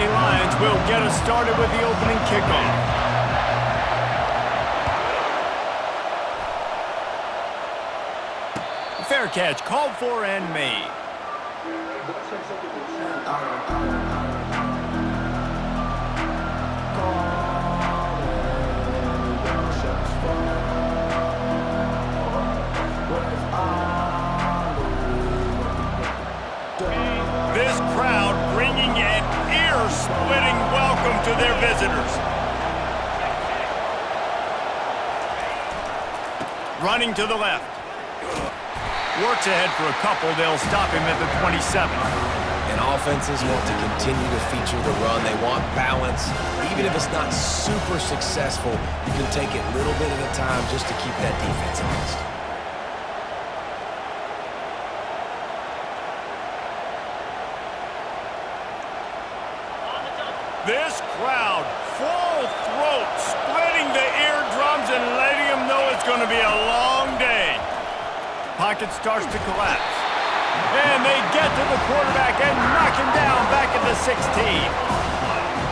Nittany Lions will get us started with the opening kickoff. Fair catch, called for and made. This crowd bringing an ear-splitting welcome to their visitors. Running to the left. Works ahead for a couple. They'll stop him at the 27. And offenses want to continue to feature the run. They want balance. Even if it's not super successful, you can take it little bit at a time just to keep that defense honest. This crowd, full throat, splitting the eardrums and letting them know it's going to be a long day. Pocket starts to collapse. And they get to the quarterback and knock him down back at the 16.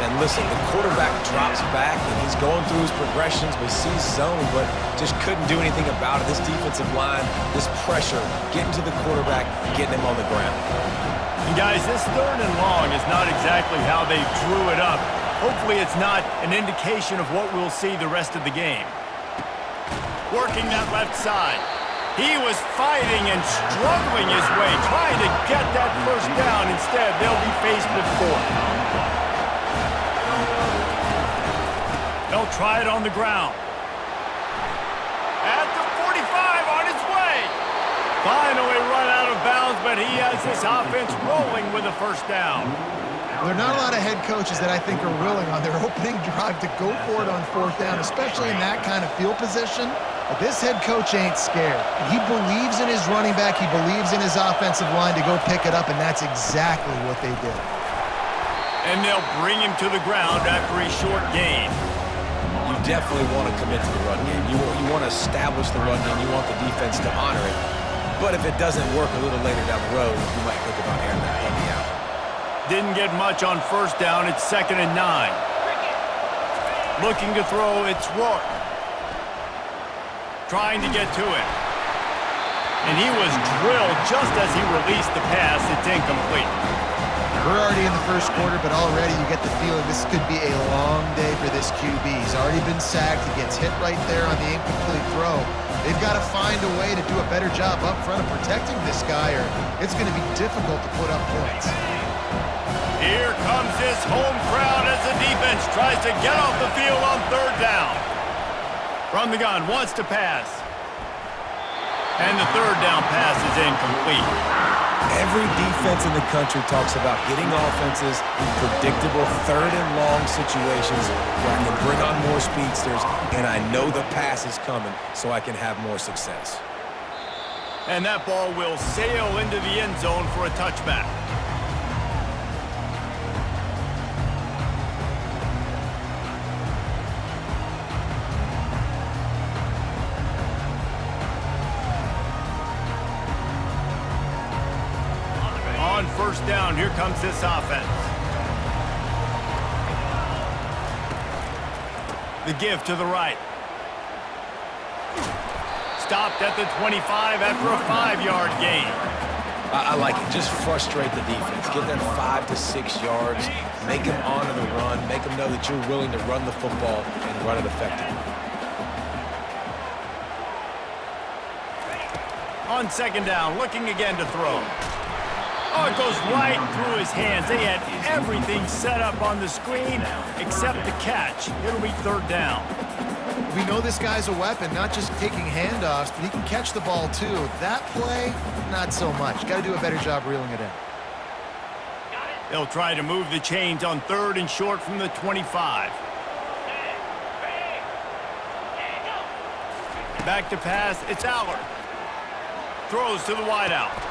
And listen, the quarterback drops back and he's going through his progressions. We see zone, but just couldn't do anything about it. This defensive line, this pressure, getting to the quarterback, getting him on the ground. And guys, this 3rd and long is not exactly how they drew it up. Hopefully it's not an indication of what we'll see the rest of the game. Working that left side. He was fighting and struggling his way, trying to get that first down. Instead, they'll be faced with 4th. They'll try it on the ground. At the 45, on its way. Finally run out of bounds, but he has this offense rolling with a first down. There are not a lot of head coaches that I think are willing on their opening drive to go for it on 4th down, especially in that kind of field position. But this head coach ain't scared. He believes in his running back. He believes in his offensive line to go pick it up, and that's exactly what they did. And they'll bring him to the ground after a short gain. You definitely want to commit to the run game. You want to establish the run game. You want the defense to honor it. But if it doesn't work a little later down the road, you might think about airing that puppy out. Didn't get much on 1st down. It's 2nd and 9. Looking to throw, it's Rourke. Trying to get to it. And he was drilled just as he released the pass. It's incomplete. We're already in the 1st quarter, but already you get the feeling this could be a long day for this QB. He's already been sacked. He gets hit right there on the incomplete throw. They've got to find a way to do a better job up front of protecting this guy, or it's going to be difficult to put up points. Here comes this home crowd as the defense tries to get off the field on 3rd down. From the gun, wants to pass. And the 3rd down pass is incomplete. Every defense in the country talks about getting offenses in predictable 3rd and long situations where I can bring on more speedsters and I know the pass is coming so I can have more success. And that ball will sail into the end zone for a touchback. On 1st down, here comes this offense. The give to the right. Stopped at the 25 after a 5-yard gain. I like it. Just frustrate the defense. Get them 5 to 6 yards. Make them honor the run. Make them know that you're willing to run the football and run it effectively. On 2nd down, looking again to throw. Oh, it goes right through his hands. They had everything set up on the screen except the catch. It'll be 3rd down. We know this guy's a weapon, not just taking handoffs, but he can catch the ball too. That play, not so much. Got to do a better job reeling it in. They'll try to move the chains on 3rd and short from the 25. Back to pass, it's Aller. Throws to the wideout.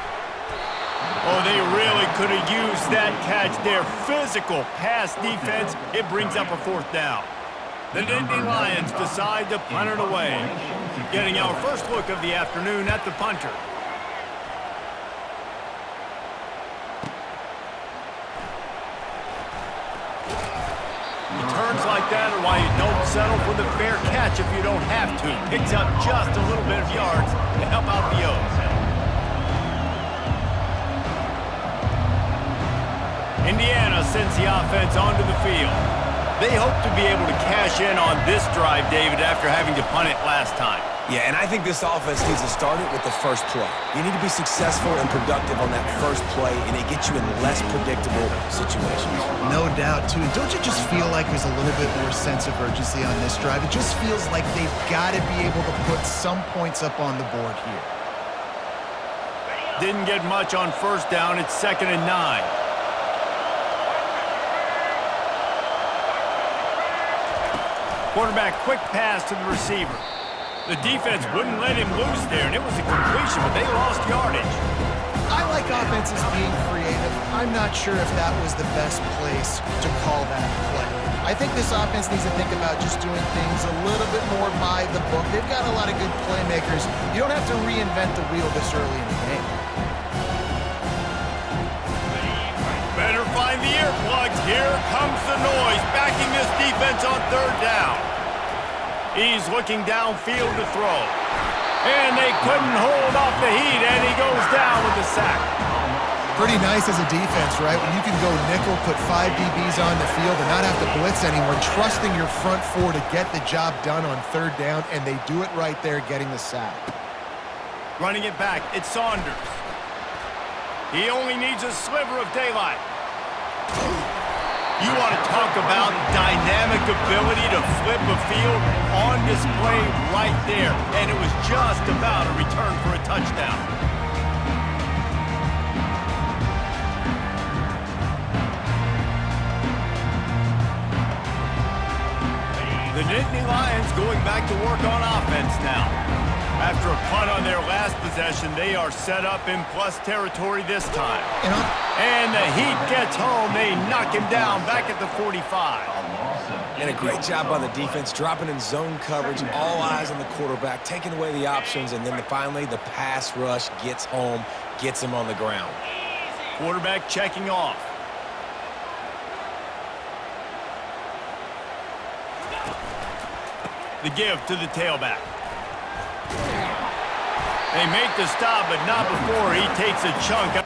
Oh, they really could have used that catch there. Physical pass defense. It brings up a 4th down. The Nittany Lions decide to punt it away. Getting our first look of the afternoon at the punter. returns like that are why you don't settle for the fair catch if you don't have to. Picks up just a little bit of yards to help out the O's. Indiana sends the offense onto the field. They hope to be able to cash in on this drive, David, after having to punt it last time. Yeah, and I think this offense needs to start it with the first play. You need to be successful and productive on that first play, and it gets you in less predictable situations. No doubt, too. Don't you just feel like there's a little bit more sense of urgency on this drive? It just feels like they've got to be able to put some points up on the board here. Didn't get much on first down. It's 2nd and 9. Quarterback, quick pass to the receiver. The defense wouldn't let him loose there, and it was a completion, but they lost yardage. I like offenses being creative. I'm not sure if that was the best place to call that play. I think this offense needs to think about just doing things a little bit more by the book. They've got a lot of good playmakers. You don't have to reinvent the wheel this early in the game. Better find the earplugs. Here comes the noise, backing this defense on 3rd down. He's looking downfield to throw. And they couldn't hold off the heat, and he goes down with a sack. Pretty nice as a defense, right? When you can go nickel, put 5 DBs on the field, and not have to blitz anyone, trusting your front 4 to get the job done on 3rd down, and they do it right there, getting the sack. Running it back, it's Saunders. He only needs a sliver of daylight. You want to talk about dynamic ability to flip a field on display right there. And it was just about a return for a touchdown. The Nittany Lions going back to work on offense now. After a punt on their last possession, they are set up in plus territory this time. And the Heat gets home. They knock him down back at the 45. And a great job by the defense, dropping in zone coverage, all eyes on the quarterback, taking away the options, and then finally the pass rush gets home, gets him on the ground. Quarterback checking off. The give to the tailback. They make the stop, but not before he takes a chunk.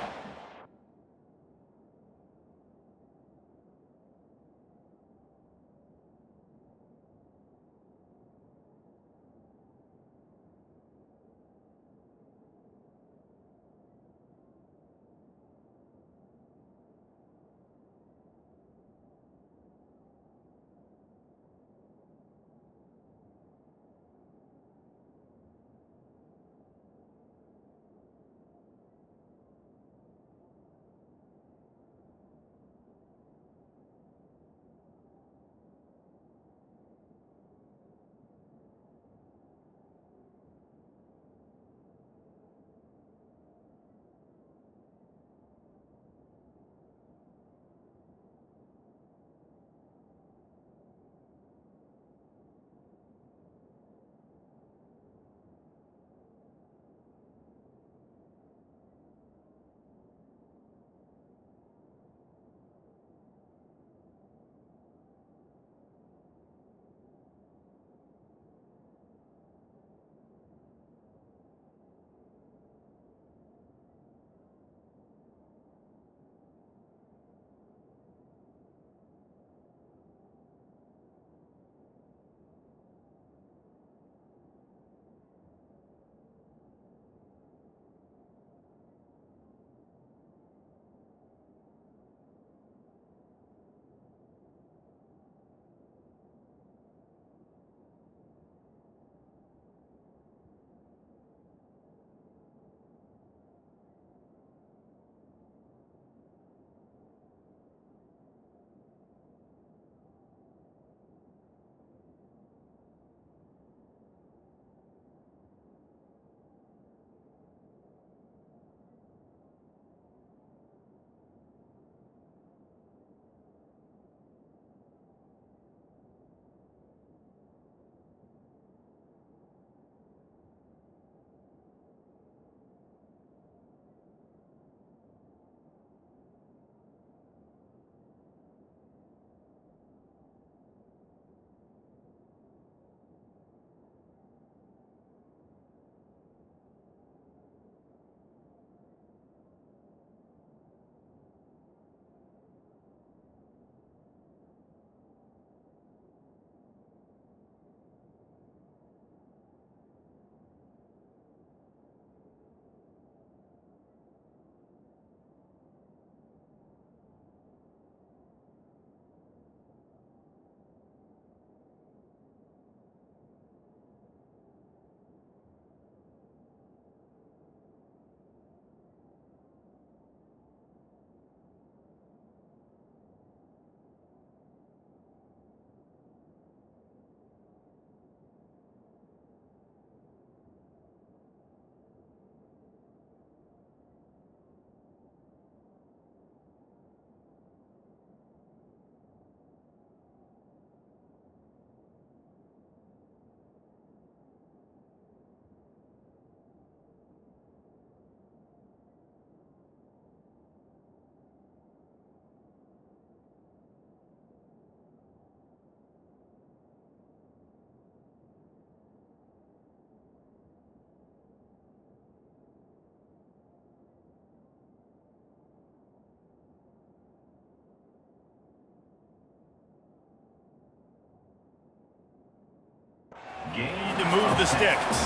of the sticks.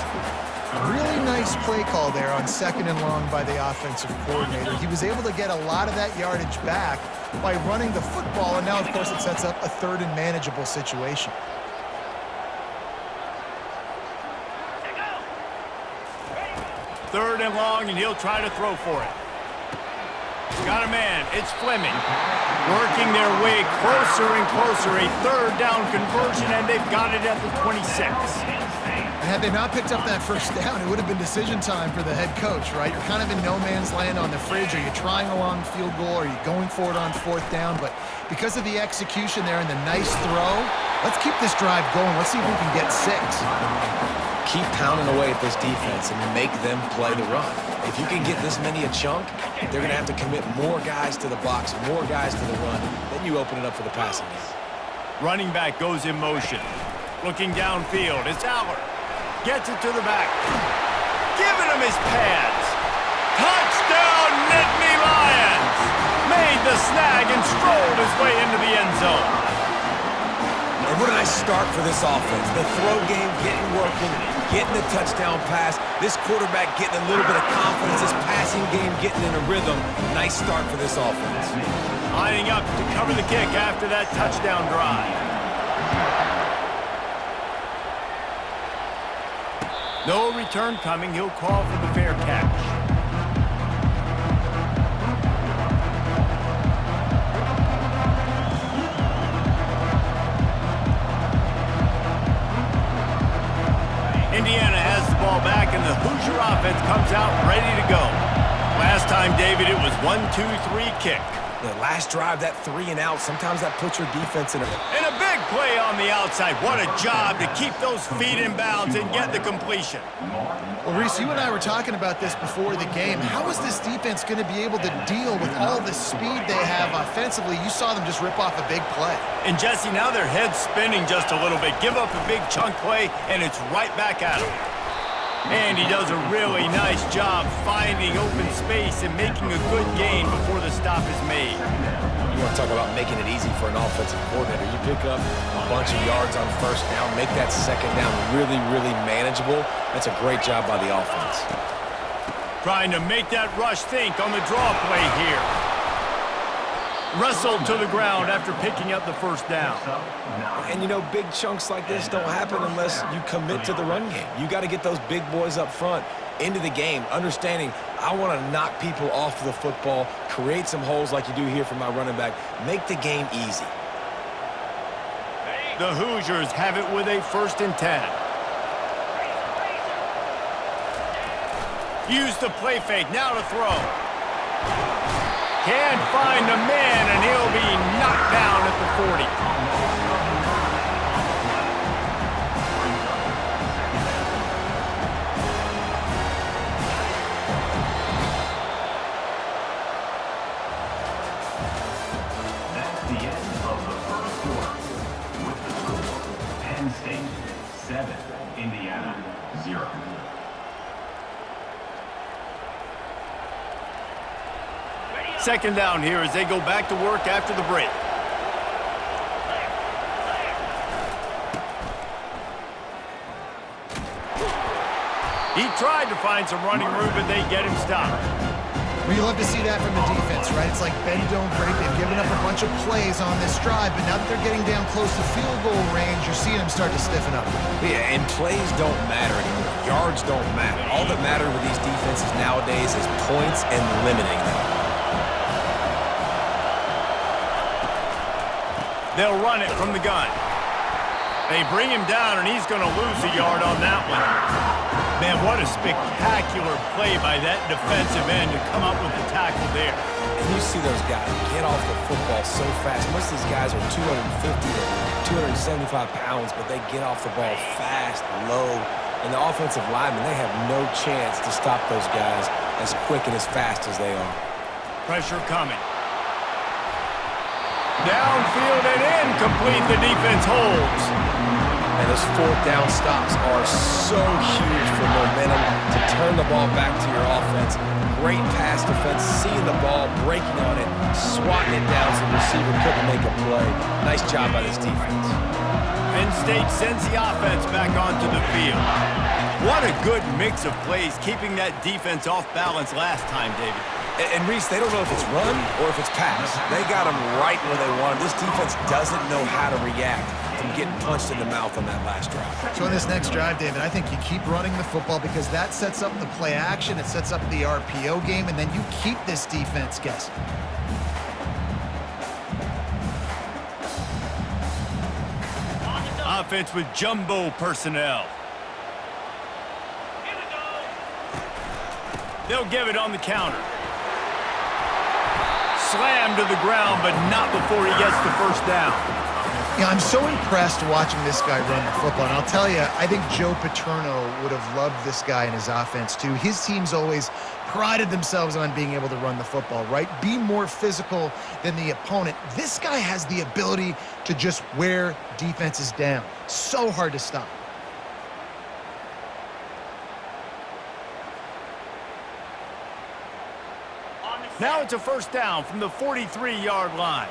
Really nice play call there on 2nd and long by the offensive coordinator. He was able to get a lot of that yardage back by running the football, and now, of course, it sets up a 3rd and manageable situation. Third and long, and he'll try to throw for it. Got a man. It's Fleming. Working their way closer and closer. A 3rd down conversion, and they've got it at the 26. And had they not picked up that 1st down, it would have been decision time for the head coach, right? You're kind of in no man's land on the fridge. Are you trying a long field goal? Are you going for it on 4th down? But because of the execution there and the nice throw, let's keep this drive going. Let's see if we can get 6. Keep pounding away at this defense and make them play the run. If you can get this many a chunk, they're going to have to commit more guys to the box, more guys to the run. Then you open it up for the passing game. Running back goes in motion. Looking downfield, it's Aller. Gets it to the back. Giving him his pads. Touchdown, Nittany Lions! Made the snag and strolled his way into the end zone. And what a nice start for this offense. The throw game getting working, getting the touchdown pass. This quarterback getting a little bit of confidence. This passing game getting in a rhythm. Nice start for this offense. Lining up to cover the kick after that touchdown drive. No return coming. He'll call for the fair catch. Indiana has the ball back, and the Hoosier offense comes out ready to go. Last time, David, it was 1-2-3 kick. The last drive, that 3 and out, sometimes that puts your defense in a... And a big play on the outside. What a job to keep those feet in bounds and get the completion. Well, Reese, you and I were talking about this before the game. How is this defense going to be able to deal with all the speed they have offensively? You saw them just rip off a big play. And, Jesse, now their head's spinning just a little bit. Give up a big chunk play, and it's right back at him. And he does a really nice job finding open space and making a good gain before the stop is made. You want to talk about making it easy for an offensive coordinator. You pick up a bunch of yards on 1st down, make that 2nd down really, really manageable. That's a great job by the offense. Trying to make that rush think on the draw play here. Wrestled to the ground after picking up the 1st down. And, you know, big chunks like this don't happen unless you commit to the run game. You got to get those big boys up front into the game, understanding I want to knock people off the football, create some holes like you do here for my running back, make the game easy. The Hoosiers have it with a 1st and 10. Use the play fake, now to throw. Can't find the man, and he'll be knocked down at the 40. That's the end of the 1st quarter. With the score, Penn State 7, Indiana 0. Second down here as they go back to work after the break. He tried to find some running room, but they get him stopped. Well, you love to see that from the defense, right? It's like bend, don't break. They've given up a bunch of plays on this drive, but now that they're getting down close to field goal range, you're seeing them start to stiffen up. Yeah, and plays don't matter anymore. Yards don't matter. All that matters with these defenses nowadays is points and limiting them. They'll run it from the gun. They bring him down, and he's going to lose a yard on that one. Man, what a spectacular play by that defensive end to come up with the tackle there. And you see those guys get off the football so fast. Most of these guys are 250 to 275 pounds, but they get off the ball fast, low. And the offensive linemen, they have no chance to stop those guys as quick and as fast as they are. Pressure coming. Downfield and incomplete. The defense holds. And those 4th down stops are so huge for momentum to turn the ball back to your offense. Great pass defense, seeing the ball, breaking on it, swatting it down so the receiver couldn't make a play. Nice job by this defense. Penn State sends the offense back onto the field. What a good mix of plays, keeping that defense off balance last time, David. And Reese, they don't know if it's run or if it's pass. They got them right where they want them. This defense doesn't know how to react from getting punched in the mouth on that last drive. So in this next drive, David, I think you keep running the football because that sets up the play action, it sets up the RPO game, and then you keep this defense guessing. Offense with jumbo personnel. They'll give it on the counter. Slam to the ground, but not before he gets the first down. Yeah, I'm so impressed watching this guy run the football. And I'll tell you, I think Joe Paterno would have loved this guy in his offense too. His teams always prided themselves on being able to run the football, right? Be more physical than the opponent. This guy has the ability to just wear defenses down. So hard to stop. Now it's a first down from the 43-yard line.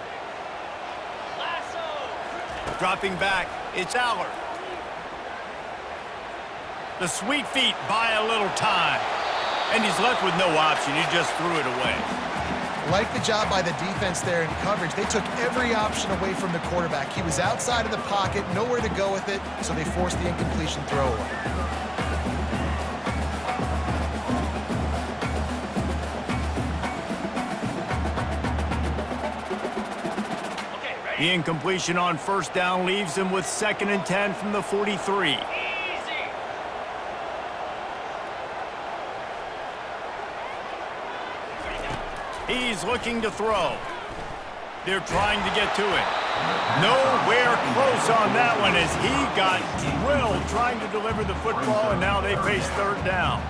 Dropping back, it's Allard. The sweet feet buy a little time. And he's left with no option. He just threw it away. Like the job by the defense there in coverage. They took every option away from the quarterback. He was outside of the pocket, nowhere to go with it, so they forced the incompletion throw away. The incompletion on first down leaves him with 2nd and 10 from the 43. He's looking to throw. They're trying to get to it. Nowhere close on that one as he got drilled trying to deliver the football, and now they face 3rd down.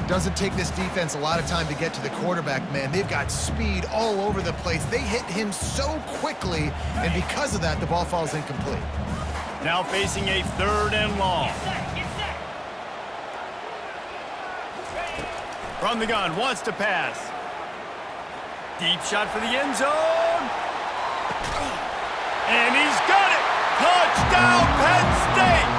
Doesn't take this defense a lot of time to get to the quarterback, man. They've got speed all over the place. They hit him so quickly, and because of that, the ball falls incomplete. Now facing a 3rd and long. From the gun, wants to pass. Deep shot for the end zone. And he's got it! Touchdown, Penn State!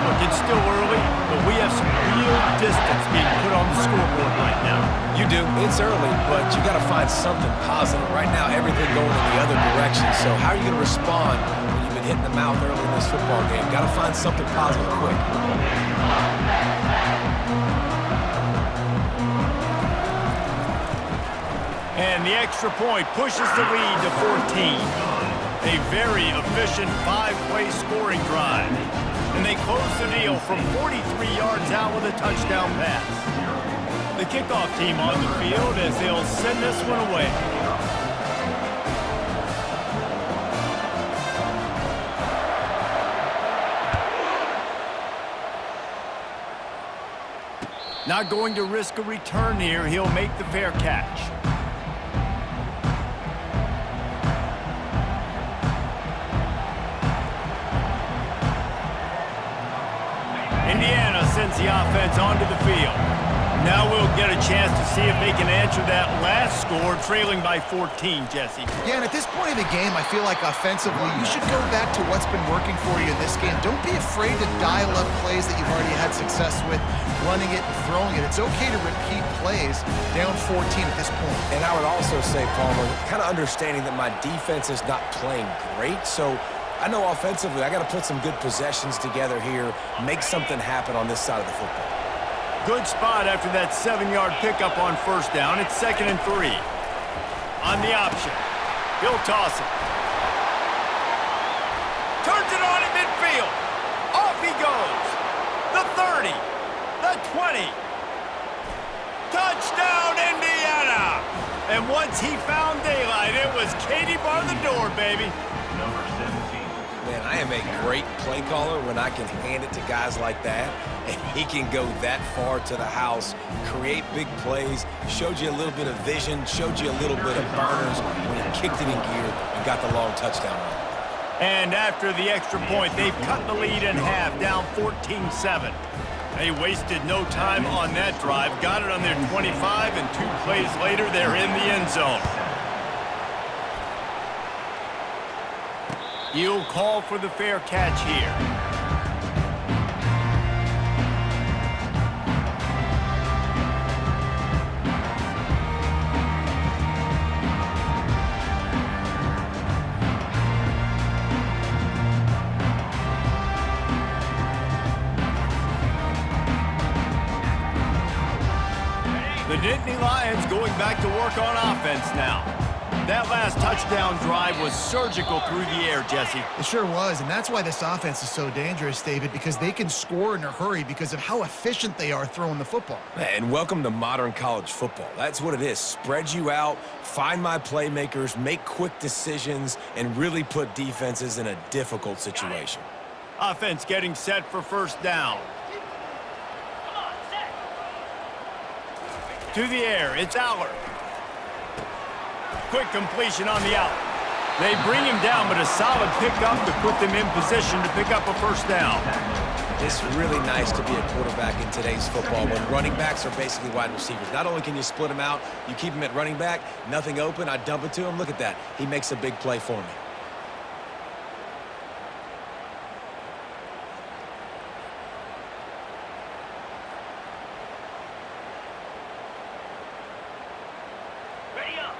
Look, it's still early, but we have some real distance being put on the scoreboard right now. You do. It's early, but you got to find something positive. Right now, everything going in the other direction. So how are you going to respond when you've been hitting the mouth early in this football game? Got to find something positive quick. And the extra point pushes the lead to 14. A very efficient 5-play scoring drive. And they close the deal from 43 yards out with a touchdown pass. The kickoff team on the field as they'll send this one away. Not going to risk a return here. He'll make the fair catch. Indiana sends the offense onto the field. Now we'll get a chance to see if they can answer that last score, trailing by 14, Jesse. Yeah, and at this point of the game, I feel like offensively, you should go back to what's been working for you in this game. Don't be afraid to dial up plays that you've already had success with, running it and throwing it. It's okay to repeat plays down 14 at this point. And I would also say, Palmer, kind of understanding that my defense is not playing great, so I know offensively I got to put some good possessions together here, make something happen on this side of the football. Good spot after that 7-yard pickup on first down. It's 2nd and 3. On the option. He'll toss it. Turns it on at midfield. Off he goes. The 30. The 20. Touchdown, Indiana! And once he found daylight, it was Katie bar the door, baby. Number 17. Man, I am a great play caller when I can hand it to guys like that, and he can go that far to the house, create big plays, showed you a little bit of vision, showed you a little bit of burners when he kicked it in gear and got the long touchdown run. And after the extra point, they've cut the lead in half, down 14-7. They wasted no time on that drive, got it on their 25, and 2 plays later, they're in the end zone. He'll call for the fair catch here. The Nittany Lions going back to work on offense now. That last touchdown drive was surgical through the air, Jesse. It sure was, and that's why this offense is so dangerous, David, because they can score in a hurry because of how efficient they are throwing the football. And welcome to modern college football. That's what it is. Spread you out, find my playmakers, make quick decisions, and really put defenses in a difficult situation. Offense getting set for first down. To the air, it's Aller. Quick completion on the out. They bring him down, but a solid pickup to put them in position to pick up a first down. It's really nice to be a quarterback in today's football when running backs are basically wide receivers. Not only can you split them out, you keep them at running back, nothing open, I dump it to him. Look at that. He makes a big play for me.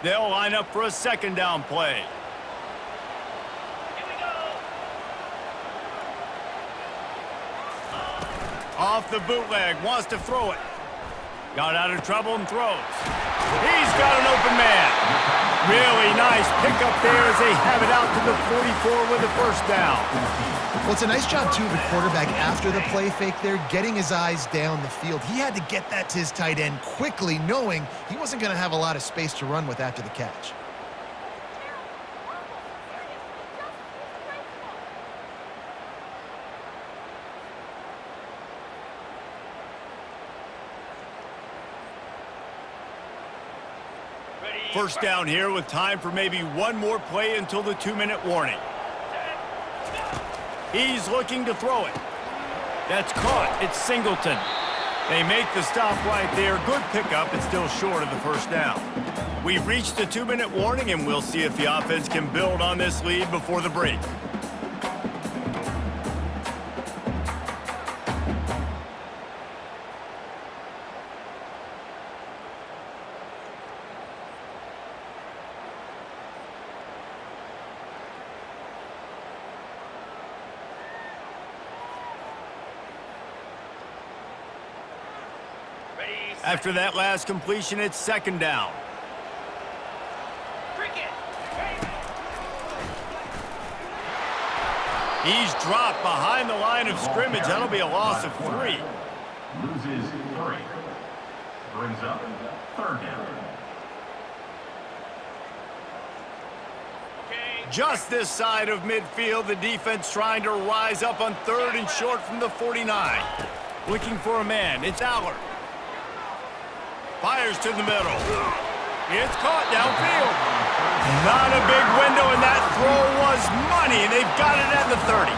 They'll line up for a second down play. Here we go. Off the bootleg, wants to throw it. Got out of trouble and throws. He's got an open man. Really nice pickup there as they have it out to the 44 with a first down. Well, it's a nice job, too, of the quarterback after the play fake there, getting his eyes down the field. He had to get that to his tight end quickly, knowing he wasn't going to have a lot of space to run with after the catch. First down here with time for maybe one more play until the 2-minute warning. He's looking to throw it. That's caught. It's Singleton. They make the stop right there. Good pickup. It's still short of the first down. We've reached the 2-minute warning, and we'll see if the offense can build on this lead before the break. After that last completion, it's second down. He's dropped behind the line of scrimmage. That'll be a loss of 3. Loses 3. Brings up third down. Just this side of midfield, the defense trying to rise up on third and short from the 49. Looking for a man. It's Aller. Fires to the middle. It's caught downfield. Not a big window, and that throw was money. They've got it at the 30.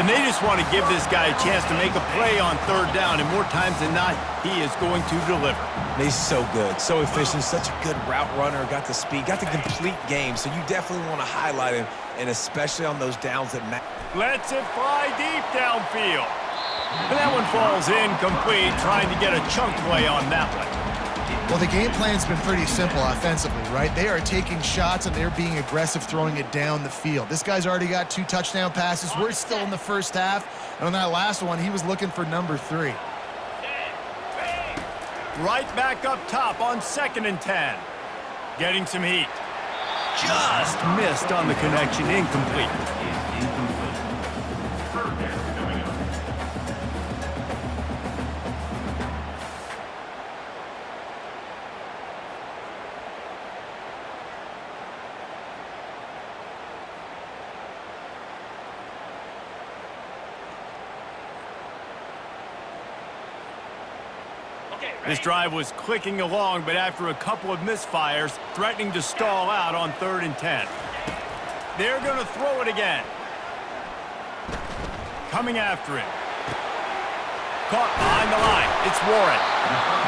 And they just want to give this guy a chance to make a play on third down, and more times than not, he is going to deliver. He's so good, so efficient, such a good route runner, got the speed, got the complete game, so you definitely want to highlight him, and especially on those downs that matter. Lets it fly deep downfield. And that one falls incomplete, trying to get a chunk play on that one. Well, the game plan's been pretty simple offensively, right? They are taking shots, and they're being aggressive, throwing it down the field. This guy's already got 2 touchdown passes. We're still in the first half. And on that last one, he was looking for number 3. Right back up top on 2nd and 10. Getting some heat. Just missed on the connection, incomplete. Third down coming up. This drive was clicking along, but after a couple of misfires, threatening to stall out on 3rd and 10. They're going to throw it again. Coming after him. Caught behind the line. It's Warren.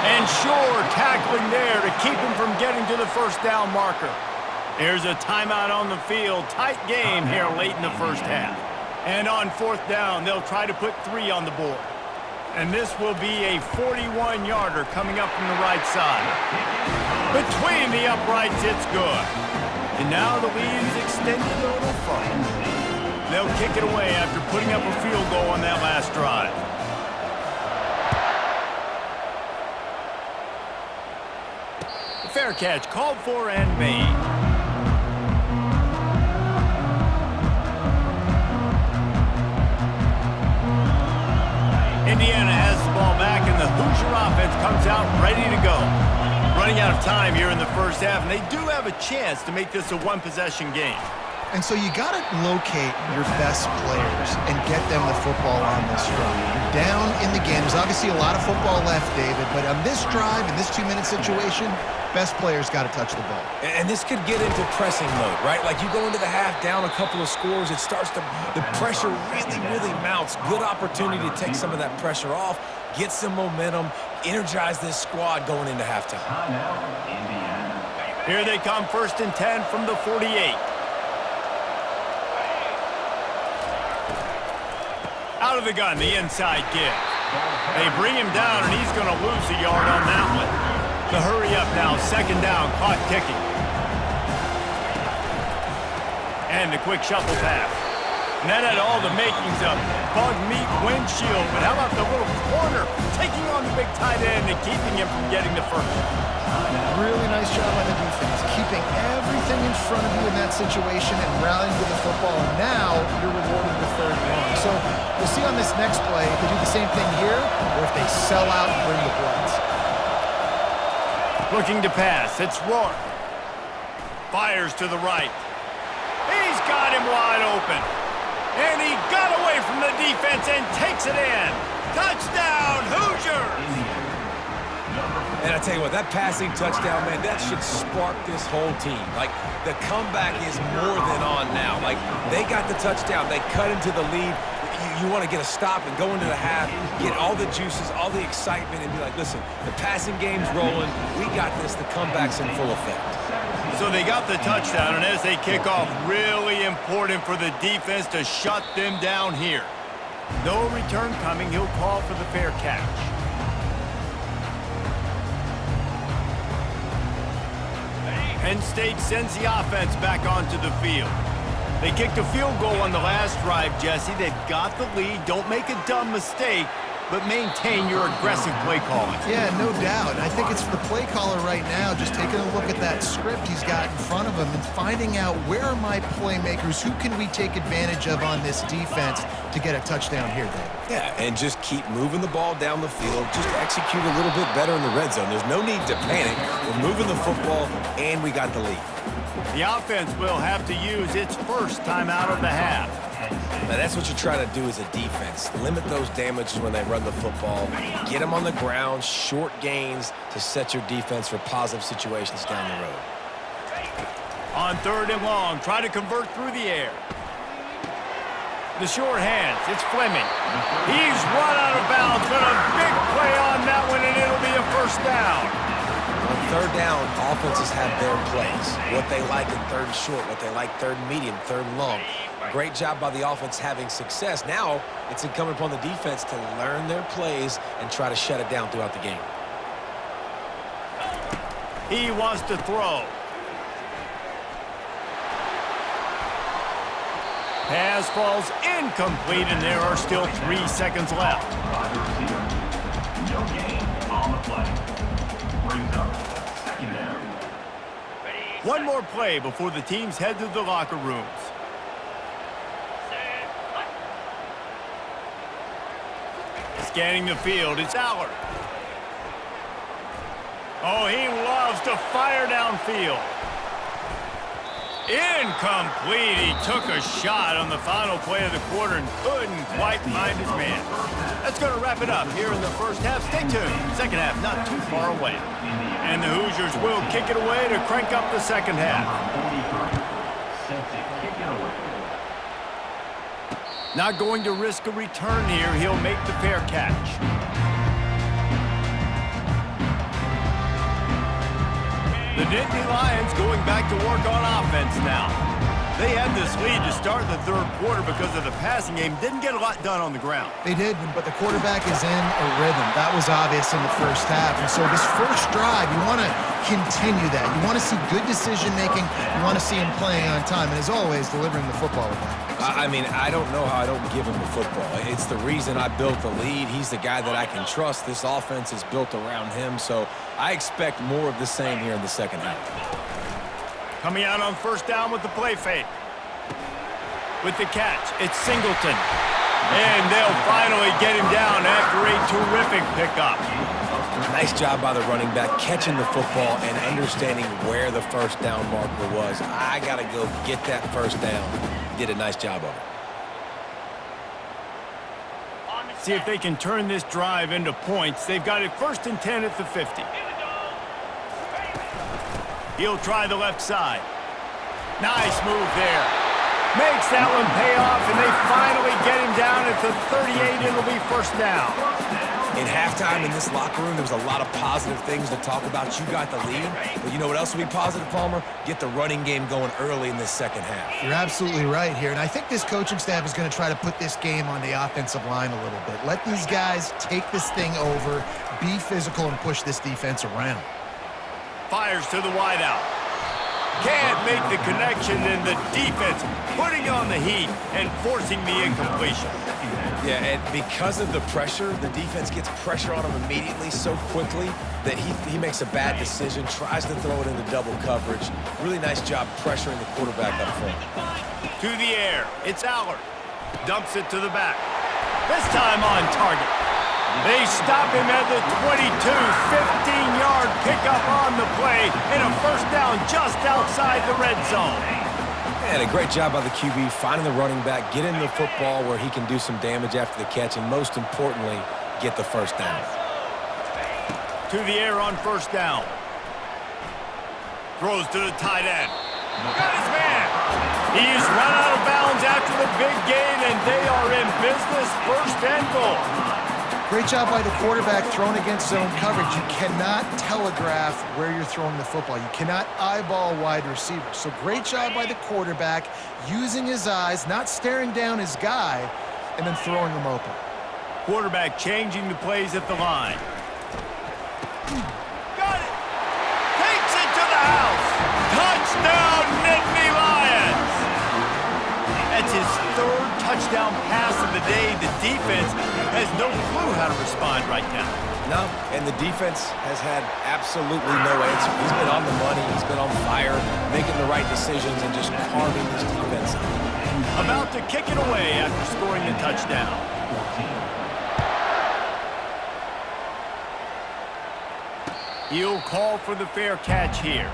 And Shore tackling there to keep him from getting to the first down marker. There's a timeout on the field. Tight game here late in the first half. And on fourth down, they'll try to put 3 on the board. And this will be a 41-yarder coming up from the right side. Between the uprights, it's good. And now the lead is extended a little further. They'll kick it away after putting up a field goal on that last drive. The fair catch called for and made. Indiana has the ball back, and the Hoosier offense comes out ready to go. Running out of time here in the first half, and they do have a chance to make this a one-possession game. And so you got to locate your best players and get them the football on this drive. You're down in the game. There's obviously a lot of football left, David, but on this drive, in this 2-minute situation, best players got to touch the ball. And this could get into pressing mode, right? Like you go into the half down a couple of scores, it starts to, the pressure really mounts. Good opportunity to take some of that pressure off, get some momentum, energize this squad going into halftime. Here they come, 1st and 10 from the 48. Out of the gun, the inside give. They bring him down, and he's going to lose a yard on that one. The hurry up now, 2nd down, clock ticking. And the quick shuffle pass. And that had all the makings of bug meat windshield, but how about the little corner taking on the big tight end and keeping him from getting the first? Really nice job by the defense, keeping everything in front of you in that situation and rallying to the football, and now you're rewarded with 3rd and long. So we'll see on this next play if they do the same thing here or if they sell out and bring the blitz. Looking to pass, it's Rourke. Fires to the right. He's got him wide open. And he got away from the defense and takes it in. Touchdown, Hoosiers! And I tell you what, that passing touchdown, man, that should spark this whole team. Like, the comeback is more than on now. Like, they got the touchdown. They cut into the lead. You want to get a stop and go into the half, get all the juices, all the excitement, and be like, listen, the passing game's rolling. We got this. The comeback's in full effect. So they got the touchdown, and as they kick off, really important for the defense to shut them down here. No return coming. He'll call for the fair catch. Penn State sends the offense back onto the field. They kicked a field goal on the last drive, Jesse. They've got the lead. Don't make a dumb mistake, but maintain your aggressive play calling. Yeah, no doubt. And I think it's the play caller right now just taking a look at that script he's got in front of him and finding out where are my playmakers, who can we take advantage of on this defense to get a touchdown here, David. Yeah, and just keep moving the ball down the field. Just execute a little bit better in the red zone. There's no need to panic. We're moving the football, and we got the lead. The offense will have to use its first timeout of the half. Now, that's what you try to do as a defense. Limit those damages when they run the football. Get them on the ground, short gains to set your defense for positive situations down the road. On 3rd and long, try to convert through the air. The short hands, it's Fleming. He's run out of bounds, but a big play on that one, and it'll be a 1st down. On 3rd down, offenses have their plays. What they like in 3rd and short, what they like 3rd and medium, 3rd and long. Great job by the offense having success. Now, it's incumbent upon the defense to learn their plays and try to shut it down throughout the game. He wants to throw. Pass falls incomplete, and there are still 3 seconds left. No gain on the play. Brings up 2nd down. One more play before the teams head to the locker rooms. Scanning the field, it's Aller. Oh, he loves to fire downfield. Incomplete. He took a shot on the final play of the quarter and couldn't quite find his man. That's going to wrap it up here in the first half. Stay tuned. Second half not too far away. And the Hoosiers will kick it away to crank up the second half. Not going to risk a return here. He'll make the fair catch. The Nittany Lions going back to work on offense now. They had this lead to start the third quarter because of the passing game. Didn't get a lot done on the ground. They did, but the quarterback is in a rhythm. That was obvious in the first half. And so this first drive, you want to continue that. You want to see good decision-making. You want to see him playing on time. And as always, delivering the football with that. I mean, I don't know how I don't give him the football. It's the reason I built the lead. He's the guy that I can trust. This offense is built around him, so I expect more of the same here in the second half. Coming out on first down with the play fake. With the catch, it's Singleton. And they'll finally get him down after a terrific pickup. Nice job by the running back, catching the football and understanding where the first down marker was. I got to go get that first down. Did a nice job of it. See if they can turn this drive into points. They've got it 1st and 10 at the 50. He'll try the left side. Nice move there. Makes that one pay off, and they finally get him down at the 38. It'll be first down. In halftime in this locker room, there was a lot of positive things to talk about. You got the lead, but you know what else will be positive, Palmer? Get the running game going early in this second half. You're absolutely right here, and I think this coaching staff is going to try to put this game on the offensive line a little bit. Let these guys take this thing over, be physical, and push this defense around. Fires to the wideout. Can't make the connection, and the defense putting on the heat and forcing the incompletion. Yeah, and because of the pressure, the defense gets pressure on him immediately so quickly that he makes a bad decision, tries to throw it into double coverage. Really nice job pressuring the quarterback up front. To the air, it's Allard. Dumps it to the back. This time on target. They stop him at the 22, 15-yard pickup on the play, and a first down just outside the red zone. And a great job by the QB finding the running back, getting the football where he can do some damage after the catch, and most importantly, get the first down. To the air on first down. Throws to the tight end. Got his man. He's run out of bounds after the big gain, and they are in business, first and goal. Great job by the quarterback throwing against zone coverage. You cannot telegraph where you're throwing the football. You cannot eyeball wide receivers. So great job by the quarterback using his eyes, not staring down his guy, and then throwing him open. Quarterback changing the plays at the line. Got it. Takes it to the house. Touchdown, Nittany Lions. That's his third touchdown pass of the day. The defense has no clue how to respond right now. No, and the defense has had absolutely no answer. He's been on the money. He's been on fire, making the right decisions and just carving this defense up. About to kick it away after scoring the touchdown. He'll call for the fair catch here.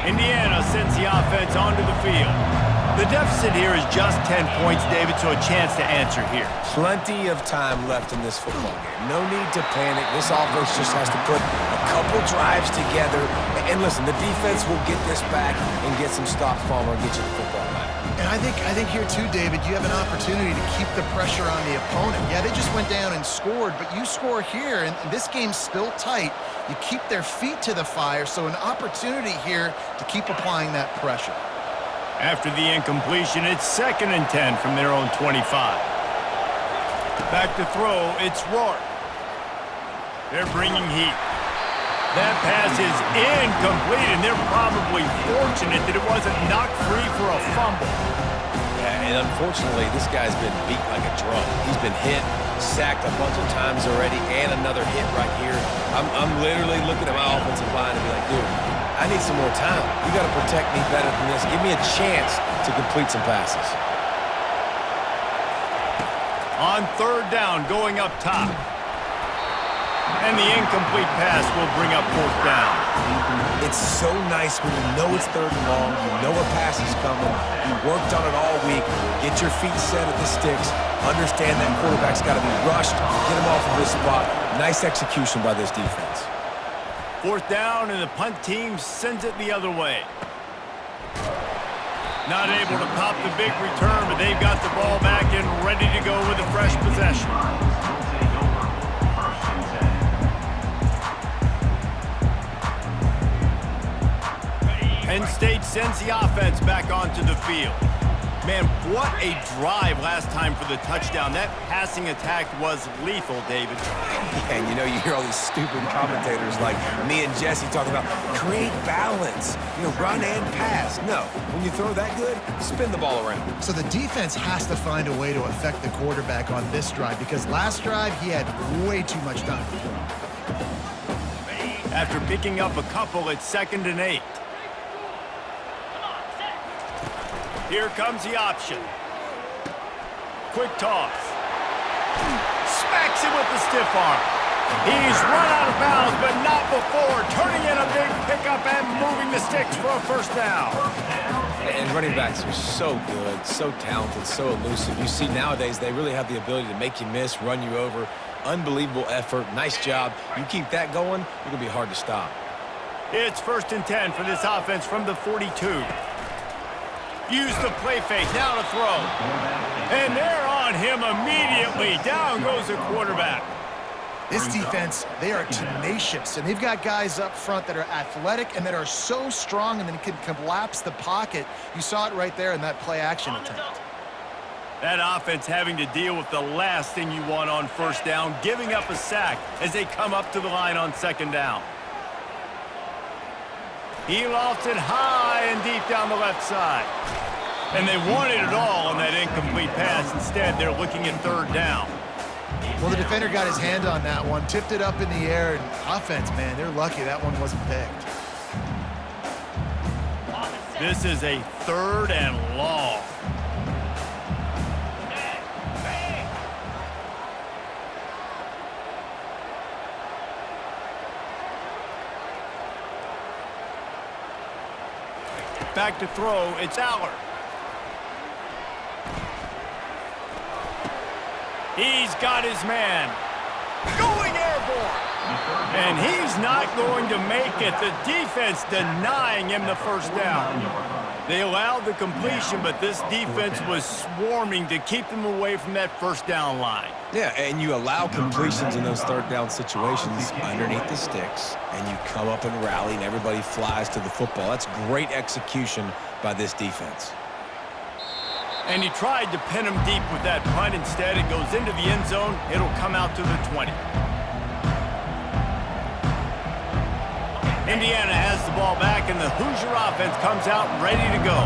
Indiana sends the offense onto the field. The deficit here is just 10 points, David, so a chance to answer here. Plenty of time left in this football game. No need to panic. This offense just has to put a couple drives together. And listen, the defense will get this back and get some stops, Palmer, and get you the football back. And I think here too, David, you have an opportunity to keep the pressure on the opponent. Yeah, they just went down and scored, but you score here, and this game's still tight. You keep their feet to the fire, so an opportunity here to keep applying that pressure. After the incompletion, it's 2nd and 10 from their own 25. Back to throw, it's Rourke. They're bringing heat. That pass is incomplete, and they're probably fortunate that it wasn't knocked free for a fumble. Yeah, and unfortunately, this guy's been beat like a drum. He's been hit, sacked a bunch of times already, and another hit right here. I'm literally looking at my offensive line and be like, dude, I need some more time. You got to protect me better than this. Give me a chance to complete some passes. On 3rd down, going up top. And the incomplete pass will bring up 4th down. It's so nice when you know it's 3rd and long, you know a pass is coming, you worked on it all week, get your feet set at the sticks, understand that quarterback's got to be rushed, get him off of this spot. Nice execution by this defense. 4th down, and the punt team sends it the other way. Not able to pop the big return, but they've got the ball back and ready to go with a fresh possession. Penn State sends the offense back onto the field. Man, what a drive last time for the touchdown. That passing attack was lethal, David. And you know, you hear all these stupid commentators like me and Jesse talking about create balance, you know, run and pass. No, when you throw that good, spin the ball around. So the defense has to find a way to affect the quarterback on this drive because last drive he had way too much time to throw. After picking up a couple, it's 2nd and 8. Here comes the option. Quick toss. Smacks him with the stiff arm. He's run out of bounds, but not before turning in a big pickup and moving the sticks for a 1st down. And running backs are so good, so talented, so elusive. You see nowadays they really have the ability to make you miss, run you over. Unbelievable effort. Nice job. You keep that going, you're going to be hard to stop. It's 1st and 10 for this offense from the 42. Use the play fake, now to throw. And they're on him immediately. Down goes the quarterback. This defense, they are tenacious, and they've got guys up front that are athletic and that are so strong and then can collapse the pocket. You saw it right there in that play-action attempt. That offense having to deal with the last thing you want on 1st down, giving up a sack as they come up to the line on 2nd down. He lofts it high and deep down the left side. And they wanted it all on that incomplete pass. Instead, they're looking at 3rd down. Well, the defender got his hand on that one, tipped it up in the air, and offense, man, they're lucky that one wasn't picked. This is a 3rd and long. Back to throw, it's Aller. He's got his man. Going airborne. And he's not going to make it. The defense denying him the 1st down. They allowed the completion, but this defense was swarming to keep them away from that 1st down line. Yeah, and you allow completions in those 3rd down situations underneath the sticks, and you come up and rally, and everybody flies to the football. That's great execution by this defense. And he tried to pin him deep with that punt. Instead, it goes into the end zone. It'll come out to the 20. Indiana has the ball back, and the Hoosier offense comes out ready to go.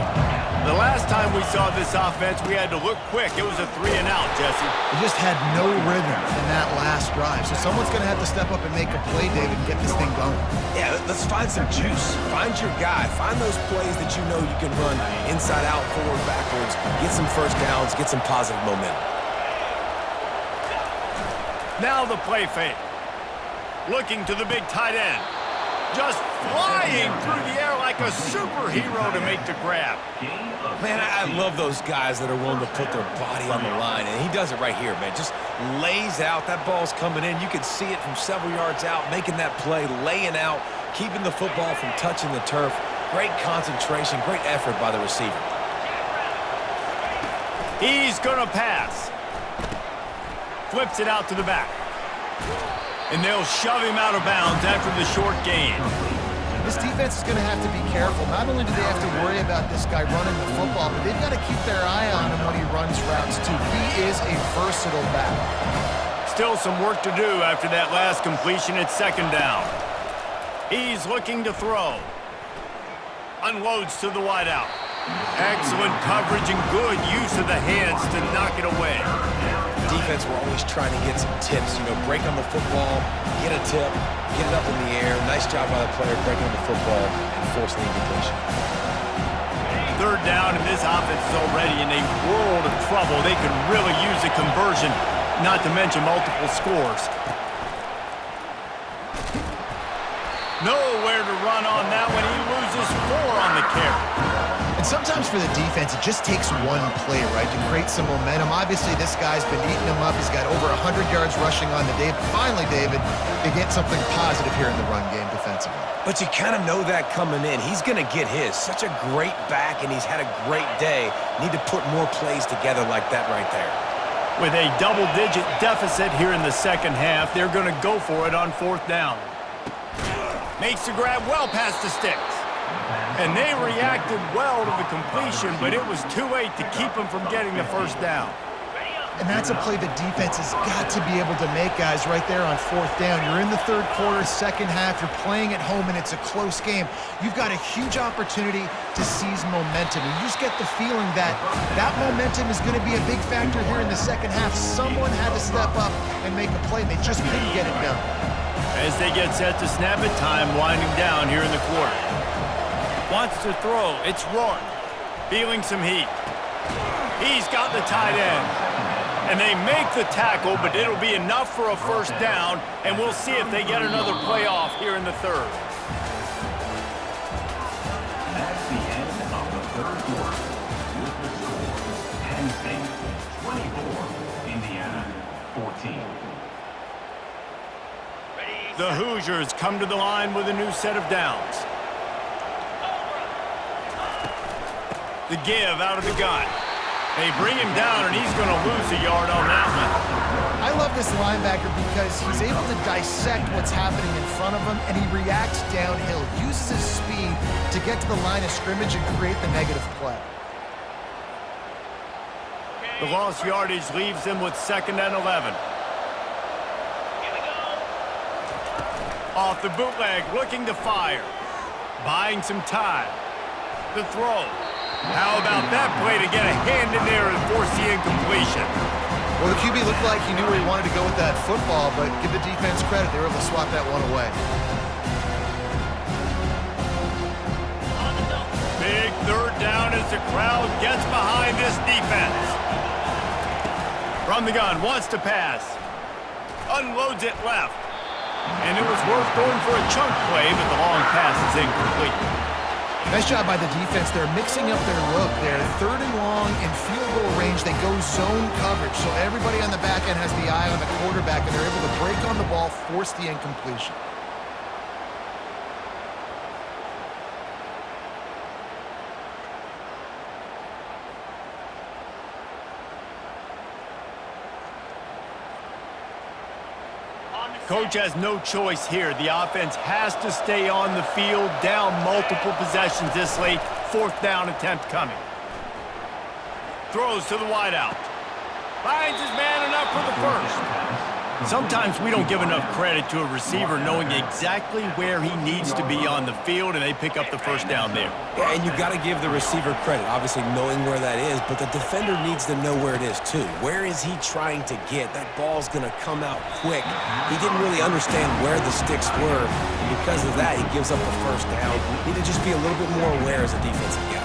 The last time we saw this offense, we had to look quick. It was a 3-and-out, Jesse. They just had no rhythm in that last drive. So someone's going to have to step up and make a play, David, and get this thing going. Yeah, let's find some juice. Find your guy. Find those plays that you know you can run inside out, forward, backwards. Get some 1st downs. Get some positive momentum. Now the play fake. Looking to the big tight end. Just flying through the air like a superhero to make the grab. Man, I love those guys that are willing to put their body on the line, and he does it right here, man. Just lays out. That ball's coming in. You can see it from several yards out, making that play, laying out, keeping the football from touching the turf. Great concentration, great effort by the receiver. He's going to pass. Flips it out to the back. And they'll shove him out of bounds after the short gain. This defense is going to have to be careful. Not only do they have to worry about this guy running the football, but they've got to keep their eye on him when he runs routes, too. He is a versatile back. Still some work to do after that last completion at 2nd down. He's looking to throw. Unloads to the wideout. Excellent coverage and good use of the hands to knock it away. Defense, we're always trying to get some tips, you know, break on the football, get a tip, get it up in the air. Nice job by the player breaking on the football and forcing the incompletion. 3rd down, and this offense is already in a world of trouble. They could really use a conversion, not to mention multiple scores. Nowhere to run on that one. He loses 4 on the carry. And And sometimes for the defense, it just takes one play, right, to create some momentum. Obviously, this guy's been eating them up. He's got over 100 yards rushing on the day. But finally, David, they get something positive here in the run game defensively. But you kind of know that coming in. He's going to get his. Such a great back, and he's had a great day. Need to put more plays together like that right there. With a double-digit deficit here in the second half, they're going to go for it on 4th down. Makes the grab well past the sticks. And they reacted well to the completion, but it was too late to keep them from getting the first down. And that's a play the defense has got to be able to make, guys, right there on 4th down. You're in the 3rd quarter, second half. You're playing at home, and it's a close game. You've got a huge opportunity to seize momentum. And you just get the feeling that that momentum is going to be a big factor here in the second half. Someone had to step up and make a play. They just couldn't get it done. As they get set to snap it, time winding down here in the quarter. Wants to throw. It's Rourke. Feeling some heat. He's got the tight end. And they make the tackle, but it'll be enough for a first down, and we'll see if they get another play off here in the 3rd. That's the end of the 3rd quarter. With the score, Penn State 24, Indiana 14. The Hoosiers come to the line with a new set of downs. The give out of the gun. They bring him down, and he's going to lose a yard on that one. I love this linebacker because he's able to dissect what's happening in front of him, and he reacts downhill, uses his speed to get to the line of scrimmage and create the negative play. The lost yardage leaves them with 2nd and 11. Off the bootleg, looking to fire. Buying some time. The throw. How about that play to get a hand in there and force the incompletion? Well, the QB looked like he knew where he wanted to go with that football, but give the defense credit. They were able to swat that one away. Big 3rd down as the crowd gets behind this defense. From the gun, wants to pass. Unloads it left. And it was worth going for a chunk play, but the long pass is incomplete. Nice job by the defense. They're mixing up their look. They're 3rd and long in field goal range. They go zone coverage, so everybody on the back end has the eye on the quarterback, and they're able to break on the ball, force the incompletion. Coach has no choice here. The offense has to stay on the field, down multiple possessions this late. 4th down attempt coming. Throws to the wideout. Finds his man enough for the first. Sometimes we don't give enough credit to a receiver knowing exactly where he needs to be on the field, and they pick up the first down there. Yeah, and you got to give the receiver credit, obviously knowing where that is, but the defender needs to know where it is too. Where is he trying to get? That ball's going to come out quick. He didn't really understand where the sticks were, and because of that, he gives up the first down. Need to just be a little bit more aware as a defensive guy.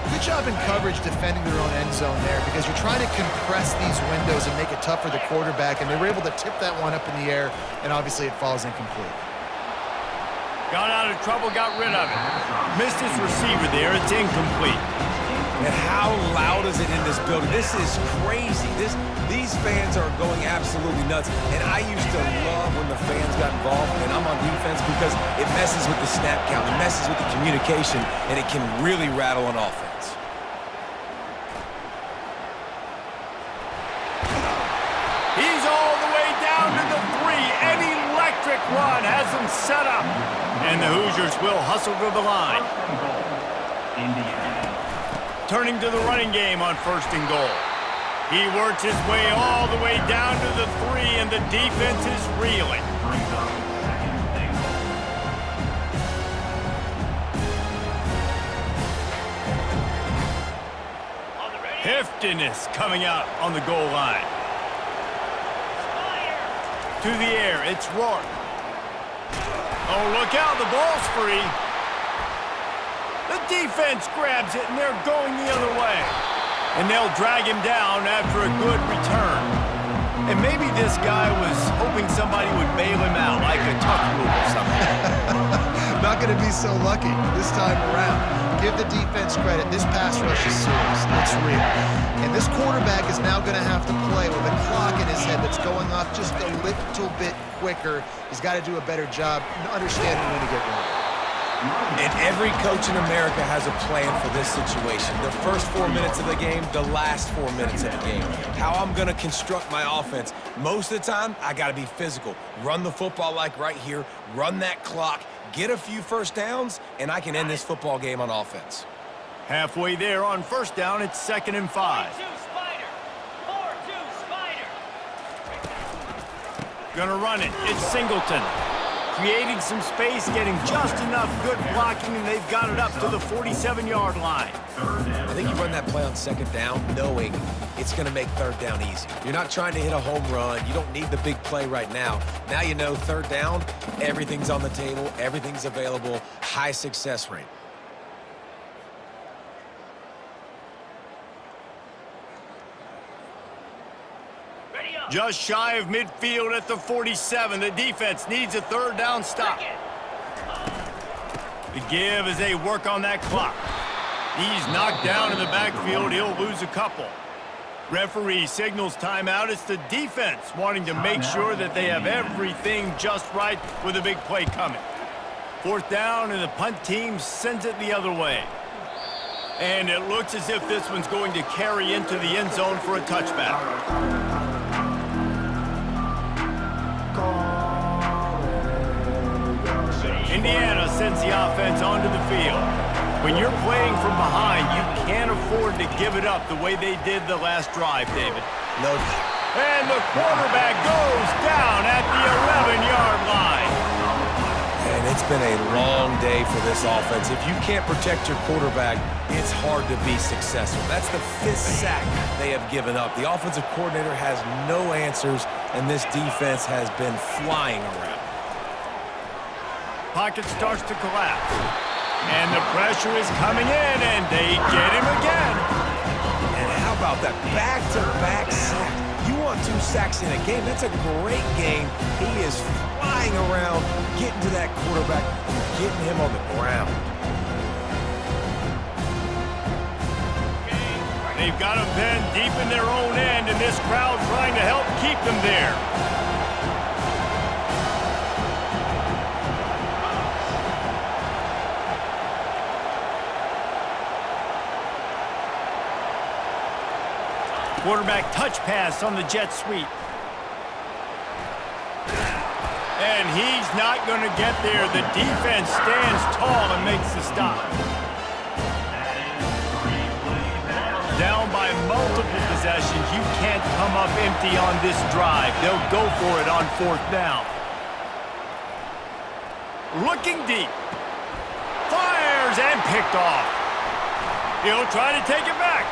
Good job in coverage defending their own end zone there because you're trying to compress these windows and make it tough for the quarterback, and they were able to tip that one up in the air, and obviously it falls incomplete. Got out of trouble, got rid of it. Missed his receiver there. It's incomplete. And how loud is it in this building? This is crazy. These fans are going absolutely nuts. And I used to love when the fans got involved, and I'm on defense because it messes with the snap count, it messes with the communication, and it can really rattle an offense. He's all the way down to the 3. An electric run has him set up. And the Hoosiers will hustle to the line. Indiana. Turning to the running game on 1st and goal. He works his way all the way down to the 3, and the defense is reeling. Brings up 2nd and goal. Heftiness coming out on the goal line. To the air, it's Rourke. Oh, look out, the ball's free. The defense grabs it, and they're going the other way. And they'll drag him down after a good return. And maybe this guy was hoping somebody would bail him out, like a tuck rule or something. Not going going to be so lucky this time around. Give the defense credit. This pass rush is serious. It's real. And this quarterback is now going to have to play with a clock in his head that's going off just a little bit quicker. He's got to do a better job understanding when to get ready. And every coach in America has a plan for this situation. The first 4 minutes of the game, the last 4 minutes of the game. How I'm going to construct my offense. Most of the time, I got to be physical. Run the football like right here. Run that clock. Get a few first downs, and I can end this football game on offense. Halfway there on first down, it's 2nd and 5. 4-2 Spider. 4-2 Spider. Gonna run it. It's Singleton. Creating some space, getting just enough good blocking, and they've got it up to the 47-yard line. I think you run that play on 2nd down knowing it's going to make 3rd down easy. You're not trying to hit a home run. You don't need the big play right now. Now you know 3rd down, everything's on the table, everything's available, high success rate. Just shy of midfield at the 47. The defense needs a 3rd down stop. The give as they work on that clock. He's knocked down in the backfield. He'll lose a couple. Referee signals timeout. It's the defense wanting to make sure that they have everything just right with a big play coming. 4th down, and the punt team sends it the other way. And it looks as if this one's going to carry into the end zone for a touchback. Indiana sends the offense onto the field. When you're playing from behind, you can't afford to give it up the way they did the last drive, David. No. And the quarterback goes down at the 11-yard line. And it's been a long day for this offense. If you can't protect your quarterback, it's hard to be successful. That's the 5th sack they have given up. The offensive coordinator has no answers, and this defense has been flying around. Pocket starts to collapse. And the pressure is coming in, and they get him again. And how about that back-to-back sack? You want 2 sacks in a game, that's a great game. He is flying around, getting to that quarterback, and getting him on the ground. They've got him pinned deep in their own end, and this crowd trying to help keep them there. Quarterback touch pass on the jet sweep. And he's not going to get there. The defense stands tall and makes the stop. Down by multiple possessions. You can't come up empty on this drive. They'll go for it on 4th down. Looking deep. Fires and picked off. He'll try to take it back.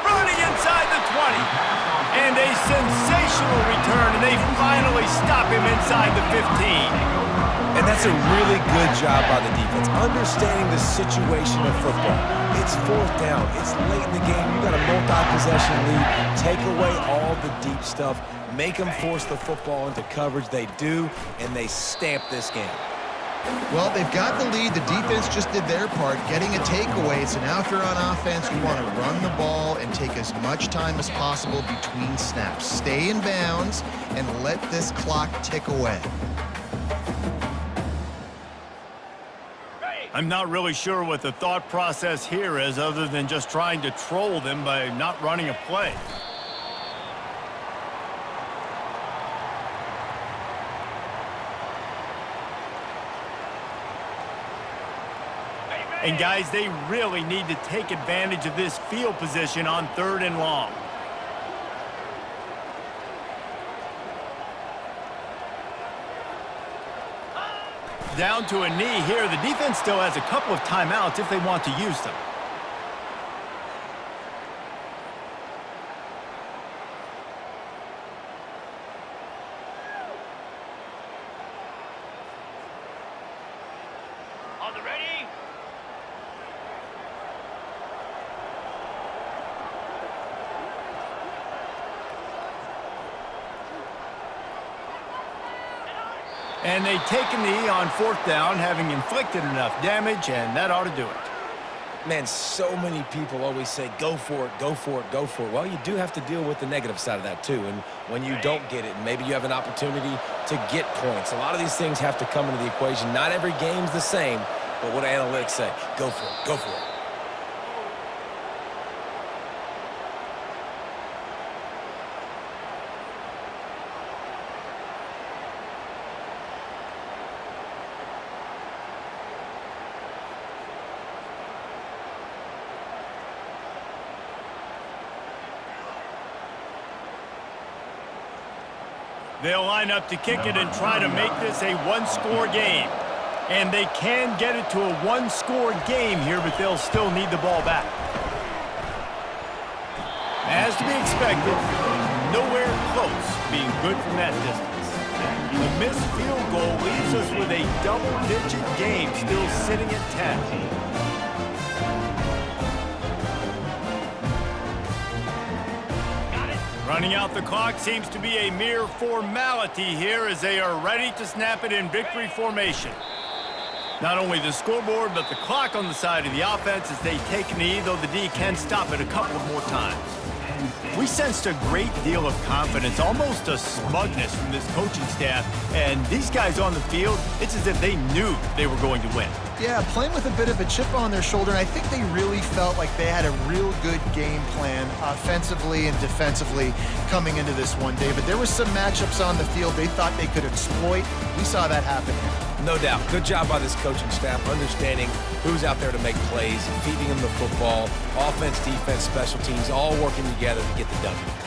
Running inside the 20. And a sensational return, and they finally stop him inside the 15. And that's a really good job by the defense, understanding the situation of football. It's 4th down. It's late in the game. You got a multi-possession lead. Take away all the deep stuff. Make them force the football into coverage. They do, and they stamp this game. Well, they've got the lead. The defense just did their part, getting a takeaway. So now if you're on offense, you want to run the ball and take as much time as possible between snaps. Stay in bounds and let this clock tick away. I'm not really sure what the thought process here is other than just trying to troll them by not running a play. And guys, they really need to take advantage of this field position on 3rd and long. Down to a knee here. The defense still has a couple of timeouts if they want to use them. On the ready? And they take a knee on 4th down, having inflicted enough damage, and that ought to do it. Man, so many people always say, go for it, go for it, go for it. Well, you do have to deal with the negative side of that, too. And when you don't get it, maybe you have an opportunity to get points. A lot of these things have to come into the equation. Not every game's the same, but what do analytics say? Go for it, go for it. They'll line up to kick it and try to make this a one-score game. And they can get it to a one-score game here, but they'll still need the ball back. As to be expected, nowhere close to being good from that distance. The missed field goal leaves us with a double-digit game still sitting at 10. Running out the clock seems to be a mere formality here as they are ready to snap it in victory formation. Not only the scoreboard, but the clock on the side of the offense as they take a knee, though the D can stop it a couple of more times. We sensed a great deal of confidence, almost a smugness from this coaching staff, and these guys on the field, it's as if they knew they were going to win. Yeah, playing with a bit of a chip on their shoulder, and I think they really felt like they had a real good game plan offensively and defensively coming into this one, David. There were some matchups on the field they thought they could exploit. We saw that happen here. No doubt. Good job by this coaching staff understanding who's out there to make plays, feeding them the football, offense, defense, special teams, all working together to get the W.